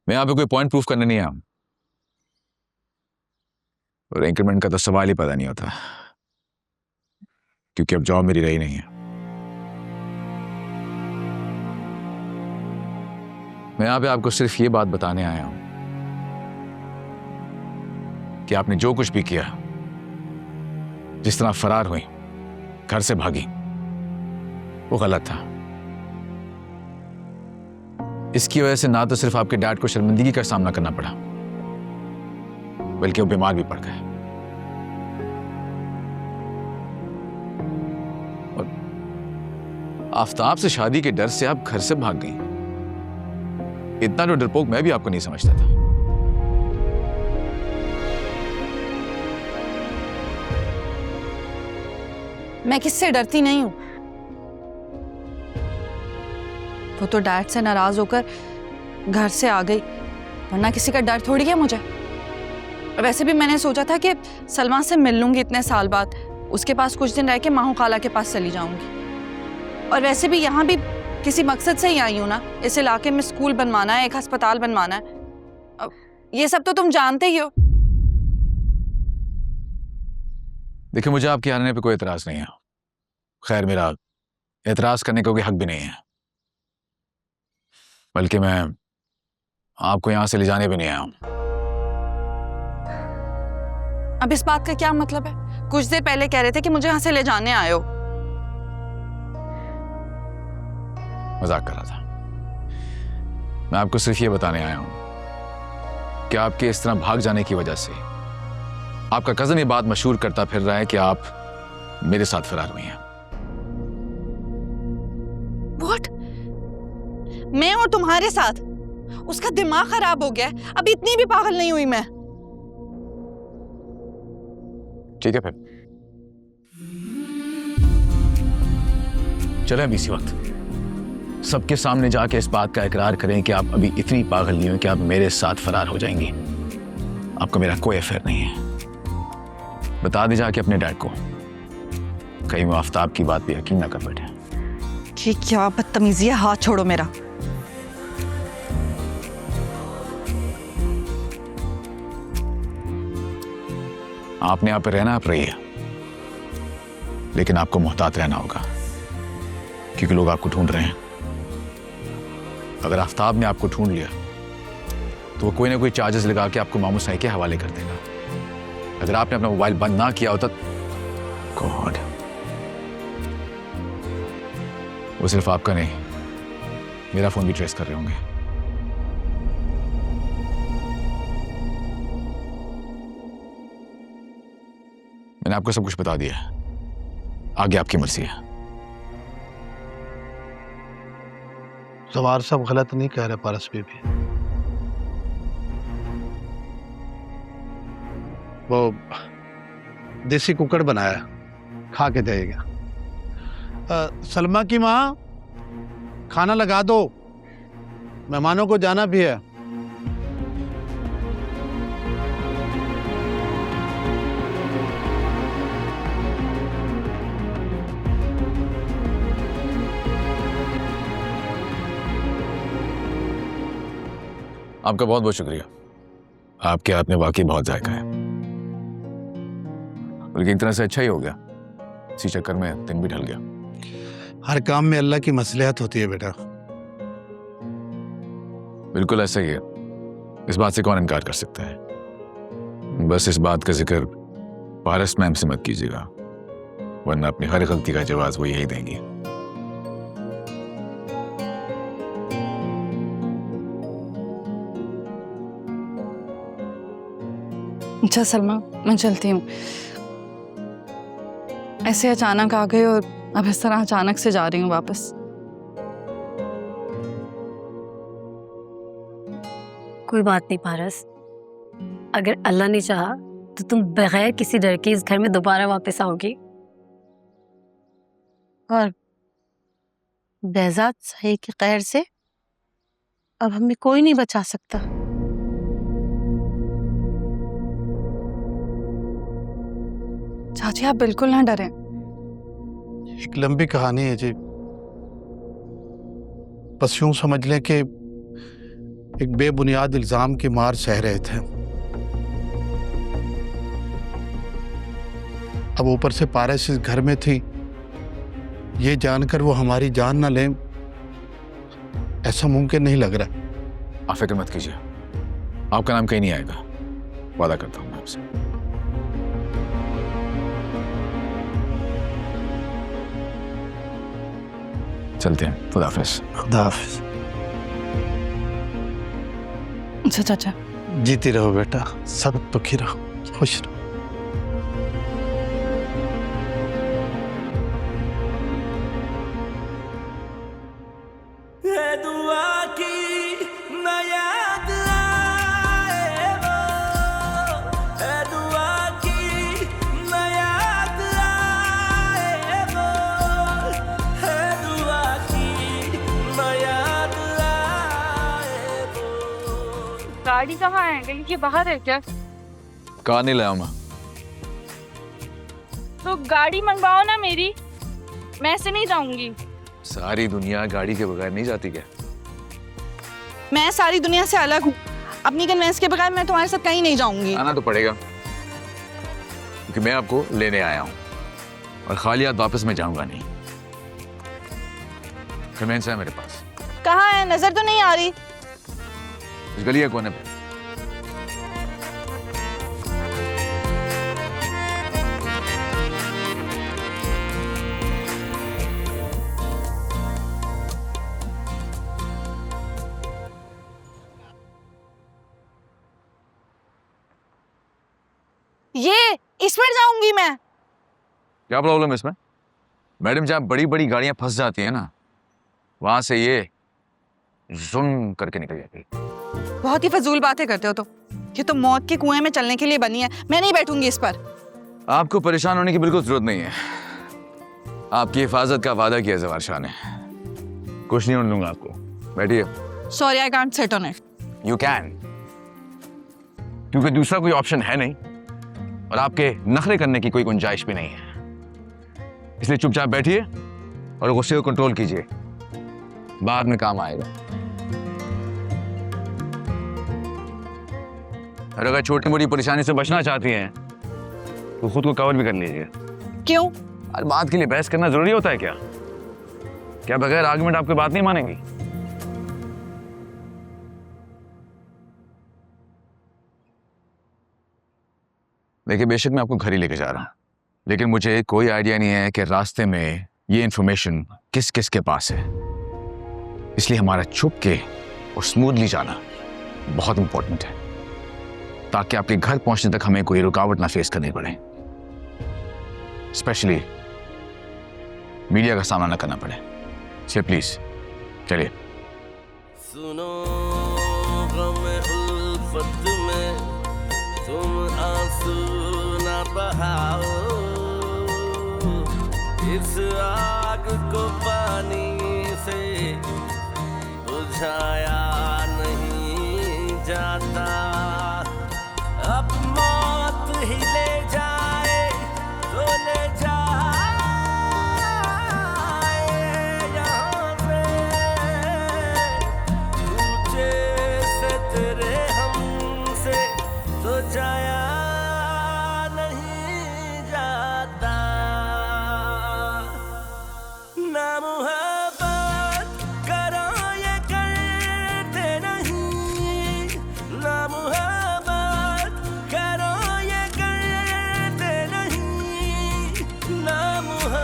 मैं यहाँ पे कोई पॉइंट प्रूफ करने नहीं आया, और इंक्रीमेंट का तो सवाल ही पता नहीं होता, क्योंकि अब जॉब मेरी रही नहीं है। मैं यहाँ पे आपको सिर्फ ये बात बताने आया हूं कि आपने जो कुछ भी किया, जिस तरह फरार हुई, घर से भागी, वो गलत था। इसकी वजह से ना तो सिर्फ आपके डैड को शर्मिंदगी का सामना करना पड़ा, बल्कि वो बीमार भी पड़ गए। और आफताब से शादी के डर से आप घर से भाग गई। इतना तो डरपोक मैं भी आपको नहीं समझता था। मैं किससे डरती नहीं हूं। वो तो डैड से नाराज होकर घर से आ गई, वरना किसी का डर थोड़ी है मुझे। वैसे भी मैंने सोचा था कि सलमा से मिल लूंगी इतने साल बाद, उसके पास कुछ दिन रह के माहू खाला के पास चली जाऊंगी। और वैसे भी यहाँ भी किसी मकसद से ही आई हूं ना, इस इलाके में स्कूल बनवाना है, एक अस्पताल बनवाना है। अब ये सब तो तुम जानते ही हो। देखिए, मुझे आपके आने पे कोई एतराज नहीं है। खैर, मेरा एतराज करने का कोई हक भी नहीं है, बल्कि मैं आपको यहां से ले जाने भी नहीं आया हूं। अब इस बात का क्या मतलब है? कुछ देर पहले कह रहे थे कि मुझे यहां से ले जाने आए हो। मजाक कर रहा था। मैं आपको सिर्फ ये बताने आया हूं कि आपके इस तरह भाग जाने की वजह से आपका कजन ये बात मशहूर करता फिर रहा है कि आप मेरे साथ फरार हुई हैं। What? मैं और तुम्हारे साथ? उसका दिमाग खराब हो गया है। अब इतनी भी पागल नहीं हुई मैं। ठीक है, फिर चलें अभी इसी वक्त सबके सामने जाके इस बात का इकरार करें कि आप अभी इतनी पागल नहीं हो कि आप मेरे साथ फरार हो जाएंगी। आपका मेरा कोई अफेयर नहीं है। बता दे जाके अपने डैड को, कहीं वो आफताब की बात पे यकीन ना कर बैठे। ये क्या बदतमीजी है? हाथ छोड़ो मेरा। आपने यहाँ पे रहना, आप रहिए, लेकिन आपको मोहतात रहना होगा, क्योंकि लोग आपको ढूंढ रहे हैं। अगर आफताब ने आपको ढूंढ लिया तो वो कोई ना कोई चार्जेस लगा के आपको मामू साई के हवाले कर देगा। अगर आपने अपना मोबाइल बंद ना किया होता, गॉड, वो सिर्फ आपका नहीं, मेरा फोन भी ट्रेस कर रहे होंगे। मैंने आपको सब कुछ बता दिया, आगे आपकी मर्जी है। सवार सब गलत नहीं कह रहे पारस बीबी। वो देसी कुकड़ बनाया, खा के देगा। सलमा की माँ, खाना लगा दो, मेहमानों को जाना भी है। आपका बहुत बहुत शुक्रिया। आपके हाथ में वाकई बहुत जायका है, बल्कि एक तरह से अच्छा ही हो गया। इसी चक्कर में दिन भी ढल गया। हर काम में अल्लाह की मसलिहत होती है बेटा। बिल्कुल ऐसा ही है, इस बात से कौन इनकार कर सकता है। बस इस बात का जिक्र पारस मैम से मत कीजिएगा, वरना अपनी हर गलती का जवाब वो यही देंगी। अच्छा सलमा, मैं चलती हूँ। ऐसे अचानक आ गए और अब इस तरह अचानक से जा रही हूँ वापस। कोई बात नहीं पारस, अगर अल्लाह ने चाहा तो तुम बगैर किसी डर के इस घर में दोबारा वापस आओगी। और बेजात सही के खैर से अब हमें कोई नहीं बचा सकता। चाची, आप बिल्कुल ना डरें। एक लंबी कहानी है जी, बस यूं समझ लें कि एक बेबुनियाद इल्जाम की मार सह रहे थे। अब ऊपर से पारस इस घर में थी, ये जानकर वो हमारी जान ना लें, ऐसा मुमकिन नहीं लग रहा। आप फिक्र मत कीजिए, आपका नाम कहीं नहीं आएगा, वादा करता हूं मैं आपसे। चलते हैं, खुदा हाफिज। खुदा हाफिज। अच्छा चाचा, जीती रहो बेटा, सब दुखी रहो, खुश रहो। दुआ की न याद आए वो, दुआ की न याद आए वो, दुआ की न याद आए वो। गाड़ी कहाँ है? गली के बाहर है क्या? कार नहीं लाया मैं। तो गाड़ी मंगवाओ ना मेरी, मैं ऐसे नहीं जाऊंगी। सारी दुनिया गाड़ी के बगैर नहीं जाती क्या? मैं सारी दुनिया से अलग हूँ, अपनी कन्वेंस के बगैर मैं तुम्हारे साथ कहीं नहीं जाऊंगी। आना तो पड़ेगा, क्योंकि मैं आपको लेने आया हूँ और खाली हाथ वापस मैं जाऊंगा नहीं। कन्वेंस है मेरे पास। कहाँ है? नजर तो नहीं आ रही। इस गली के कोने पे। ये इस पर जाऊंगी मैं। क्या प्रॉब्लम है इसमें? मैडम, जहाँ बड़ी बड़ी गाड़ियां फंस जाती है ना, वहां से ये जुम करके निकल जाती है। बहुत ही फजूल बातें करते हो तो। ये तो मौत के कुएं में चलने के लिए बनी है, मैं नहीं बैठूंगी इस पर। आपको परेशान होने की बिल्कुल जरूरत नहीं है। आपकी हिफाजत का वादा किया जवार शाह ने। कुछ नहीं होने दूंगा आपको। बैठिए। Sorry, I can't sit on it. You can, क्योंकि दूसरा कोई ऑप्शन है नहीं और आपके नखरे करने की कोई गुंजाइश भी नहीं है। इसलिए चुपचाप बैठिए और गुस्से को कंट्रोल कीजिए, बाद में काम आएगा। और अगर छोटी मोटी परेशानी से बचना चाहती हैं तो खुद को कवर भी कर लीजिए। क्यों? हर बात के लिए बहस करना जरूरी होता है क्या? क्या बगैर आर्गुमेंट आपकी बात नहीं मानेंगी? देखिए, बेशक मैं आपको घर ही लेके जा रहा हूं, लेकिन मुझे कोई आइडिया नहीं है कि रास्ते में ये इंफॉर्मेशन किस किस के पास है। इसलिए हमारा छुप के और स्मूथली जाना बहुत इंपॉर्टेंट है, ताकि आपके घर पहुंचने तक हमें कोई रुकावट ना फेस करनी पड़े, स्पेशली मीडिया का सामना ना करना पड़े। चलिए प्लीज, चलिए। सुनो गम उल्फत में तुम आंसू न बहाओ, इस आग को पानी से बुझाया नहीं जाता। अब मौत ही ले जाए तो ले जाए यहाँ से, ऊंचे से तेरे हमसे तो जाया